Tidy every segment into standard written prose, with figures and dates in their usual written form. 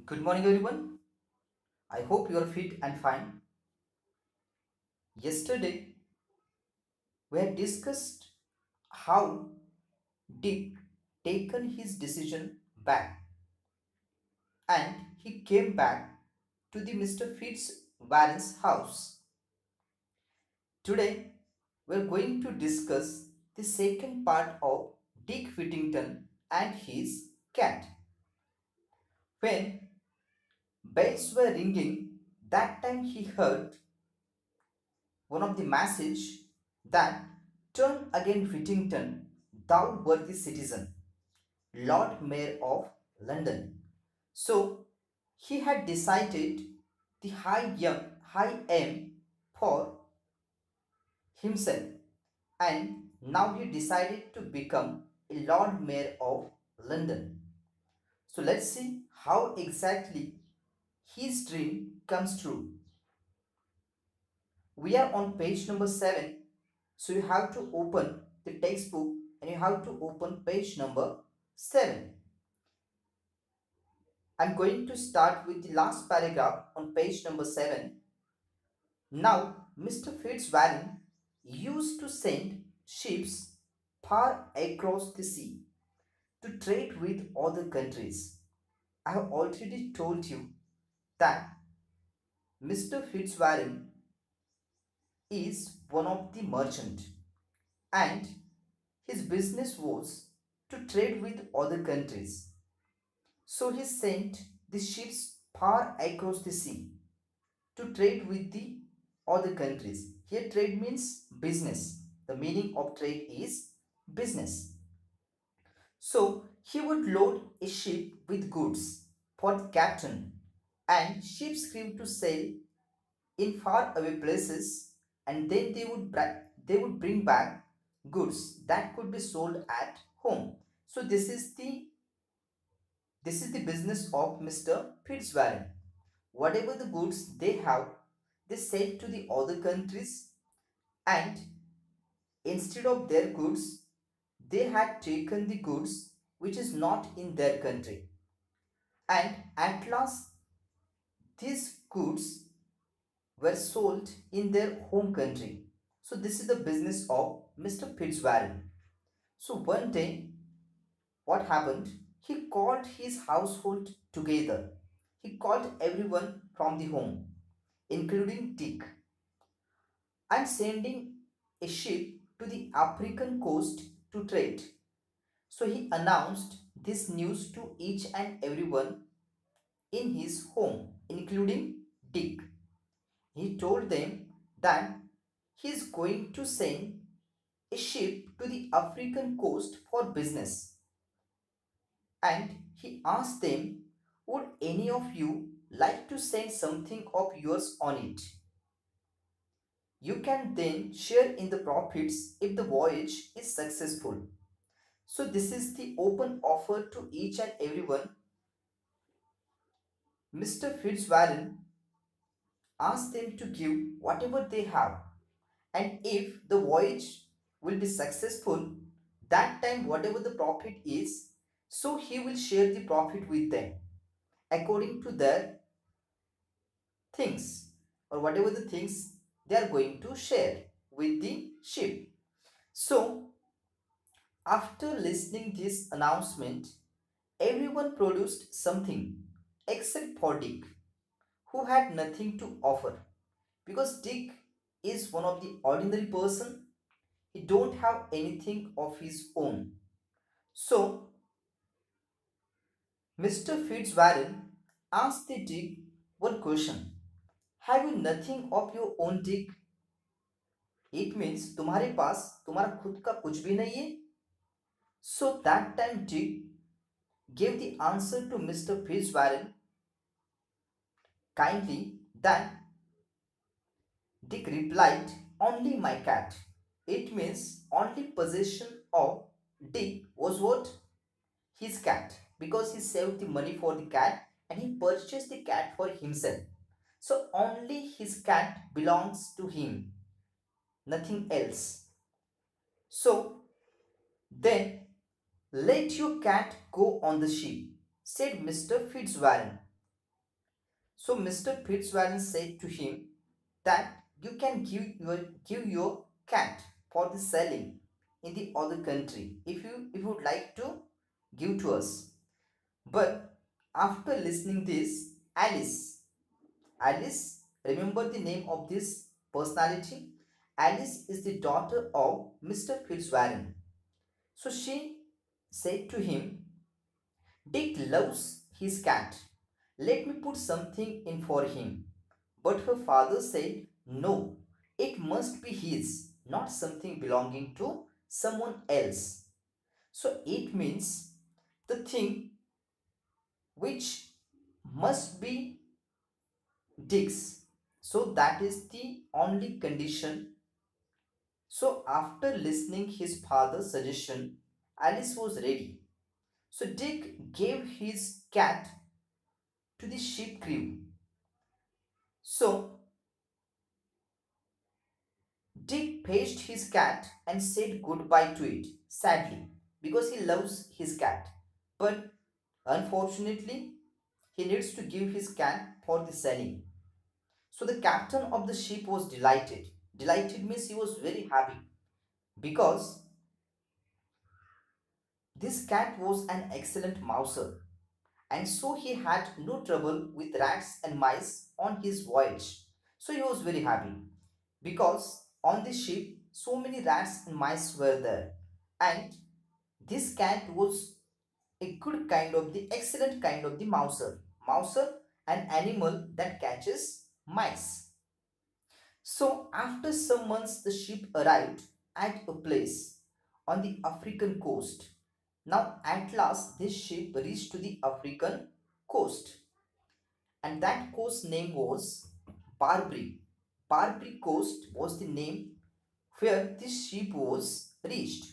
Good morning, everyone. I hope you are fit and fine. Yesterday, we had discussed how Dick taken his decision back and he came back to the Mr. Fitzwarren's house. Today, we are going to discuss the second part of Dick Whittington and his cat. When bells were ringing, that time he heard one of the message that turn again Whittington, thou worthy citizen, Lord Mayor of London. So he had decided the high aim for himself, and now he decided to become a Lord Mayor of London. So let's see how exactly his dream comes true. We are on page number 7. So you have to open the textbook and you have to open page number 7. I'm going to start with the last paragraph on page number 7. Now, Mr. Fitzwarren used to send ships far across the sea to trade with other countries. I have already told you that Mr. Fitzwarren is one of the merchant and his business was to trade with other countries. So he sent the ships far across the sea to trade with the other countries. Here trade means business. The meaning of trade is business. So he would load a ship with goods for the captain and ship's crew to sail in far away places, and then they would bring back goods that could be sold at home. So this is the business of Mr. Fitzwarren. Whatever the goods they have, they sell to the other countries, and instead of their goods, they had taken the goods which is not in their country. And at last, these goods were sold in their home country. So this is the business of Mr. Fitzwarren. So one day, what happened? He called his household together. He called everyone from the home, including Dick. I'm sending a ship to the African coast to trade. So he announced this news to each and everyone in his home, including Dick. He told them that he is going to send a ship to the African coast for business, and he asked them, would any of you like to send something of yours on it? You can then share in the profits if the voyage is successful. So this is the open offer to each and everyone. Mr. Fitzwarren asked them to give whatever they have, and if the voyage will be successful, that time whatever the profit is, so he will share the profit with them according to their things, or whatever the things they are going to share with the ship. So after listening this announcement, everyone produced something except for Dick, who had nothing to offer, because Dick is one of the ordinary person. He don't have anything of his own. So Mr. Fitzwarren asked the Dick one question. Have you nothing of your own, Dick? It means तुम्हारे पास तुम्हारा खुद का कुछ भी नहीं है. So that time Dick gave the answer to Mr. Fitzwarren kindly that Dick replied, only my cat. It means only possession of Dick was what? His cat, because he saved the money for the cat and he purchased the cat for himself. So only his cat belongs to him, nothing else. So then let your cat go on the ship, said Mr. Fitzwarren. So Mr. Fitzwarren said to him that you can give your cat for the selling in the other country if you would like to give to us. But after listening this, Alice, remember the name of this personality? Alice is the daughter of Mr. Fitzwarren. So she said to him, Dick loves his cat. Let me put something in for him. But her father said, No, it must be his, not something belonging to someone else. So it means the thing which must be Dick's. So that is the only condition. So after listening his father's suggestion, Alice was ready. So Dick gave his cat to the ship crew. So Dick paged his cat and said goodbye to it, sadly, because he loves his cat. But unfortunately, he needs to give his cat for the selling. So the captain of the ship was delighted. Delighted means he was very happy because this cat was an excellent mouser, and so he had no trouble with rats and mice on his voyage. So he was very happy because on the ship so many rats and mice were there, and this cat was a good kind of the excellent kind of the mouser. Mouser, an animal that catches mice. So after some months the ship arrived at a place on the African coast. Now at last this ship reached to the African coast, and that coast name was Barbary. Barbary coast was the name where this ship was reached,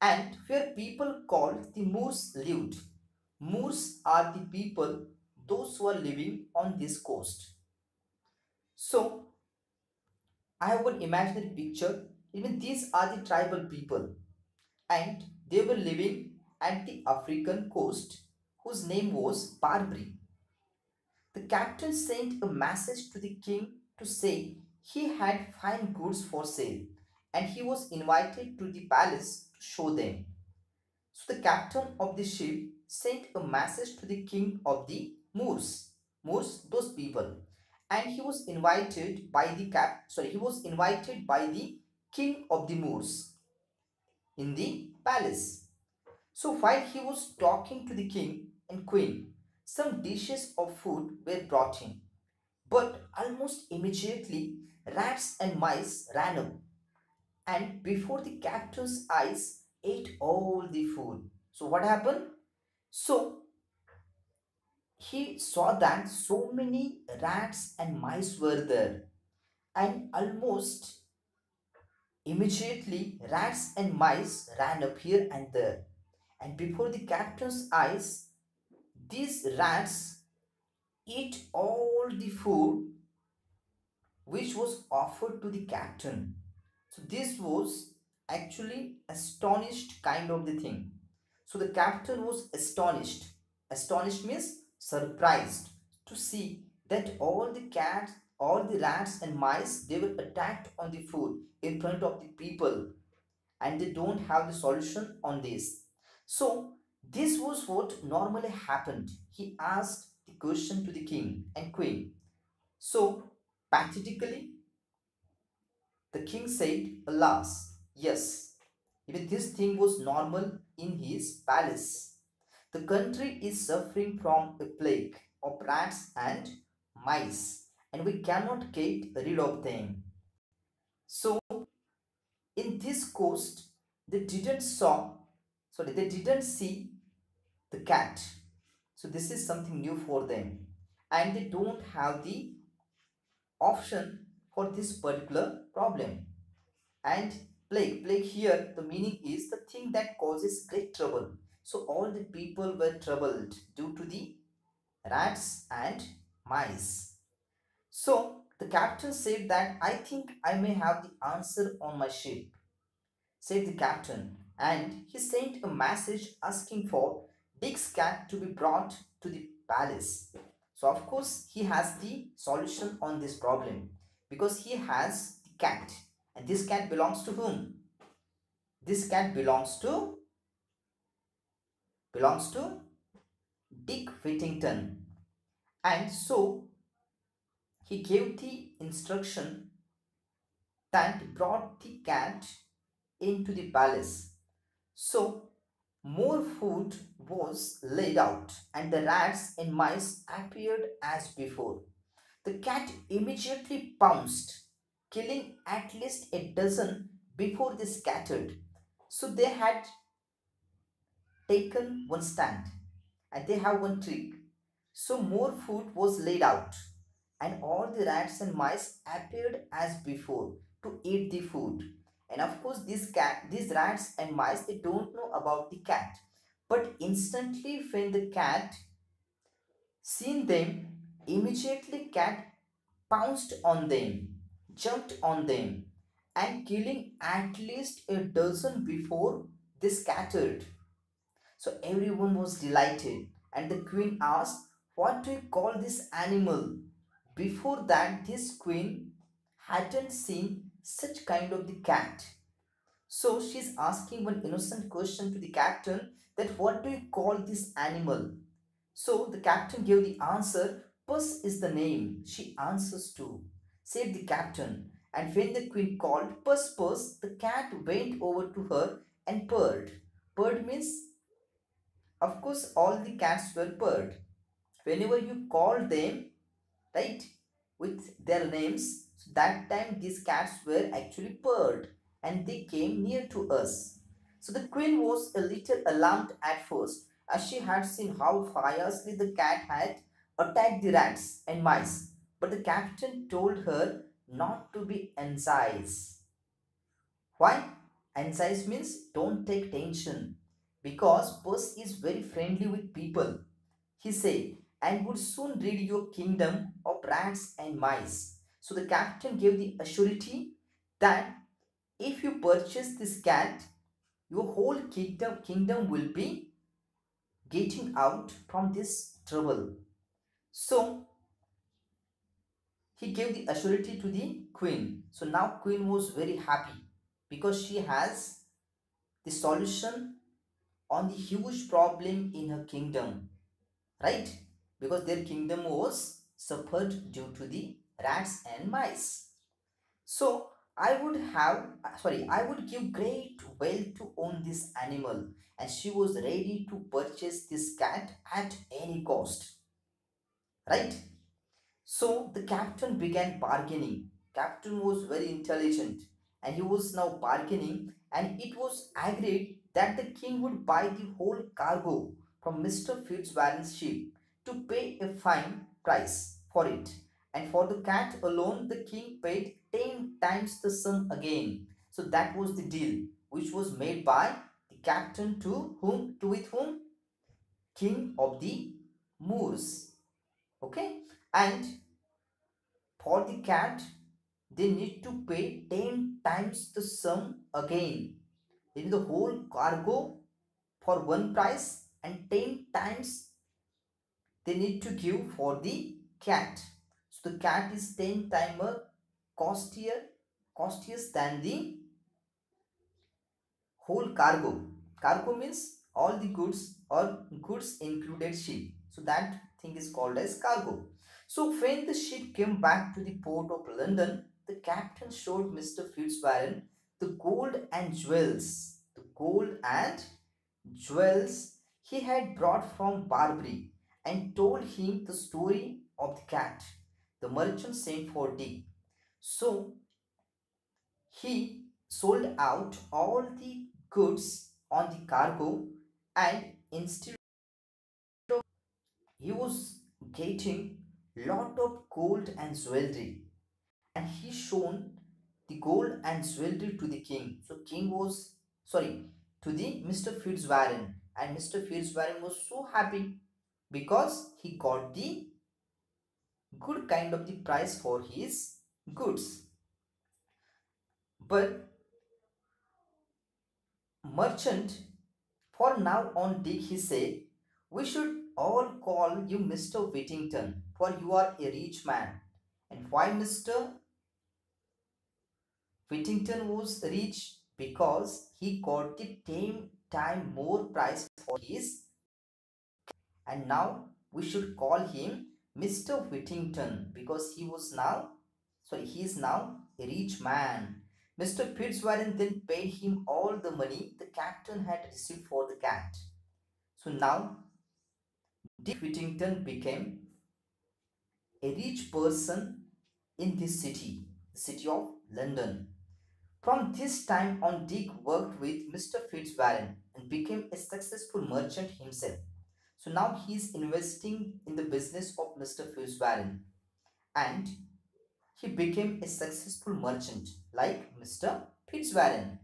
and where people called the Moors lived. Moors are the people, those who are living on this coast. So I have one imaginary picture. Even these are the tribal people, and they were living at the African coast, whose name was Barbary. The captain sent a message to the king to say he had fine goods for sale, and he was invited to the palace to show them. So the captain of the ship sent a message to the king of the Moors, those people, and he was invited by the king of the Moors in the palace. So while he was talking to the king and queen, some dishes of food were brought in. But almost immediately, rats and mice ran up, and before the captain's eyes, ate all the food. So, what happened? So, he saw that so many rats and mice were there, and almost immediately, rats and mice ran up here and there. And before the captain's eyes, these rats eat all the food which was offered to the captain. So this was actually astonished kind of the thing. So the captain was astonished. Astonished means surprised to see that all the cats, all the rats and mice, they were attacked on the food in front of the people, and they don't have the solution on this. So this was what normally happened. He asked the question to the king and queen. So pathetically, the king said, Alas, yes, even this thing was normal in his palace. The country is suffering from a plague of rats and mice, and we cannot get rid of them. So, in this coast, they didn't see the cat. So, this is something new for them, and they don't have the option for this particular problem. And plague here, the meaning is the thing that causes great trouble. So all the people were troubled due to the rats and mice. So the captain said that I think I may have the answer on my ship, said the captain, and he sent a message asking for Dick's cat to be brought to the palace. So of course he has the solution on this problem because he has the cat, and this cat belongs to whom? This cat belongs to Dick Whittington. And so he gave the instruction that brought the cat into the palace. So more food was laid out, and the rats and mice appeared as before. The cat immediately pounced, killing at least a dozen before they scattered. So they had taken one stand, and they have one trick. So more food was laid out, and all the rats and mice appeared as before to eat the food. And of course, these rats and mice, they don't know about the cat. But instantly, when the cat seen them, immediately cat pounced on them, jumped on them, and killing at least a dozen before they scattered. So everyone was delighted, and the queen asked, "What do you call this animal?" Before that, this queen hadn't seen such kind of the cat. So she's asking one innocent question to the captain that what do you call this animal? So the captain gave the answer, "Puss is the name she answers to," said the captain. And when the queen called, "Puss, Puss," the cat went over to her and purred. Purred means, of course, all the cats were purred. Whenever you call them, right, with their names, so that time these cats were actually purred and they came near to us. So the queen was a little alarmed at first, as she had seen how fiercely the cat had attacked the rats and mice. But the captain told her not to be anxious. Why? Anxious means don't take tension, because Puss is very friendly with people, he said, and would soon rid your kingdom of rats and mice. So the captain gave the assurity that if you purchase this cat, your whole kingdom will be getting out from this trouble. So he gave the assurity to the queen. So now queen was very happy because she has the solution on the huge problem in her kingdom, right? Because their kingdom was suffered due to the rats and mice. So I would give great wealth to own this animal, and she was ready to purchase this cat at any cost, right? So the captain began bargaining. Captain was very intelligent, and he was now bargaining, and it was agreed that the king would buy the whole cargo from Mr. Fitzwarren's ship to pay a fine price for it. And for the cat alone, the king paid 10 times the sum again. So that was the deal which was made by the captain to whom? To with whom? King of the Moors. Okay? And for the cat, they need to pay 10 times the sum again. They need the whole cargo for one price, and 10 times they need to give for the cat. So the cat is 10 times costlier than the whole cargo. Cargo means all the goods or goods included ship. So that thing is called as cargo. So when the ship came back to the port of London, the captain showed Mr. Fitzwarren the gold and jewels. The gold and jewels he had brought from Barbary, and told him the story of the cat. The merchant sent for Dick. So he sold out all the goods on the cargo, and instead he was getting lot of gold and jewelry, and he shown the gold and jewelry to the king. So king was sorry to the Mr. Fitzwarren, and Mr. Fitzwarren was so happy because he got the good kind of the price for his goods. But merchant, for now on, Dick, he said, we should all call you Mr. Whittington, for you are a rich man. And why Mr. Whittington was rich? Because he got the 10 time more price for his, and now we should call him Mr. Whittington because he is now a rich man. Mr. Fitzwarren then paid him all the money the captain had received for the cat. So now Dick Whittington became a rich person in this city, the city of London. From this time on, Dick worked with Mr. Fitzwarren and became a successful merchant himself. So now he is investing in the business of Mr. Fitzwarren and he became a successful merchant like Mr. Fitzwarren.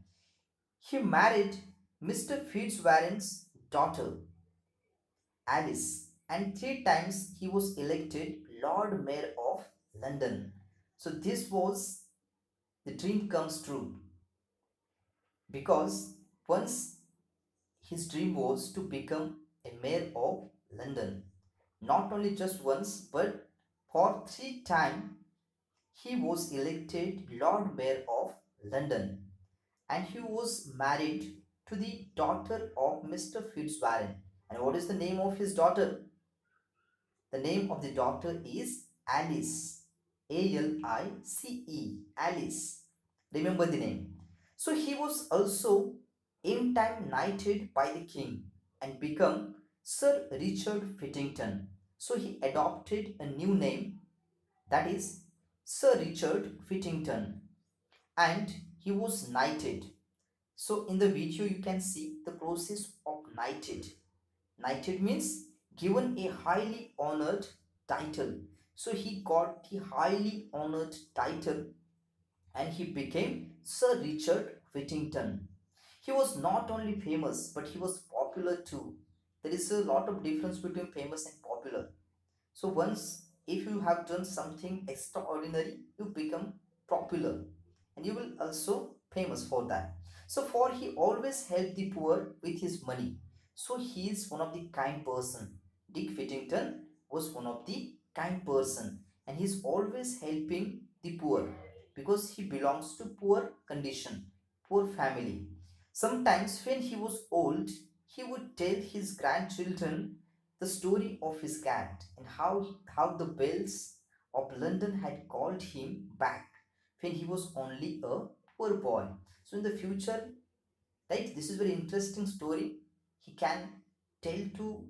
He married Mr. Fitzwarren's daughter Alice, and three times he was elected Lord Mayor of London. So this was the dream comes true because once his dream was to become a mayor of London. Not only just once, but for three times he was elected Lord Mayor of London, and he was married to the daughter of Mr. Fitzwarren. And what is the name of his daughter? The name of the daughter is Alice. Alice. Alice. Remember the name. So he was also in time knighted by the king and become Sir Richard Whittington. So he adopted a new name, that is Sir Richard Whittington, and he was knighted. So in the video you can see the process of knighted. Knighted means given a highly honored title. So he got the highly honored title and he became Sir Richard Whittington. He was not only famous but he was popular too. There is a lot of difference between famous and popular. So once if you have done something extraordinary, you become popular and you will also famous for that. So for he always helped the poor with his money. So he is one of the kind person. Dick Whittington was one of the kind person and he's always helping the poor because he belongs to poor condition, poor family. Sometimes when he was old, he would tell his grandchildren the story of his cat and how the bells of London had called him back when he was only a poor boy. So in the future, right, this is very interesting story. He can tell to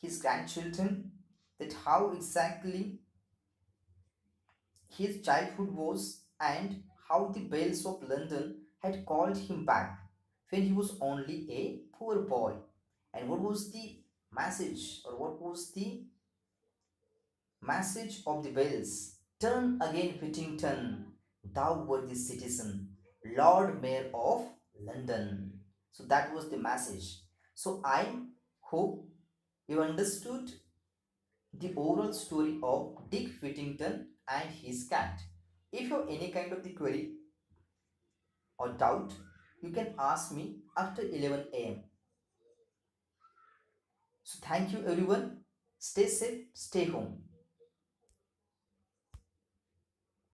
his grandchildren that how exactly his childhood was and how the bells of London had called him back when he was only a poor boy. And what was the message or what was the message of the bells? Turn again, Whittington, thou worthy citizen, Lord Mayor of London. So that was the message. So I hope you understood the overall story of Dick Whittington and his cat. If you have any kind of the query or doubt, you can ask me after 11 a.m. So thank you everyone. Stay safe, stay home.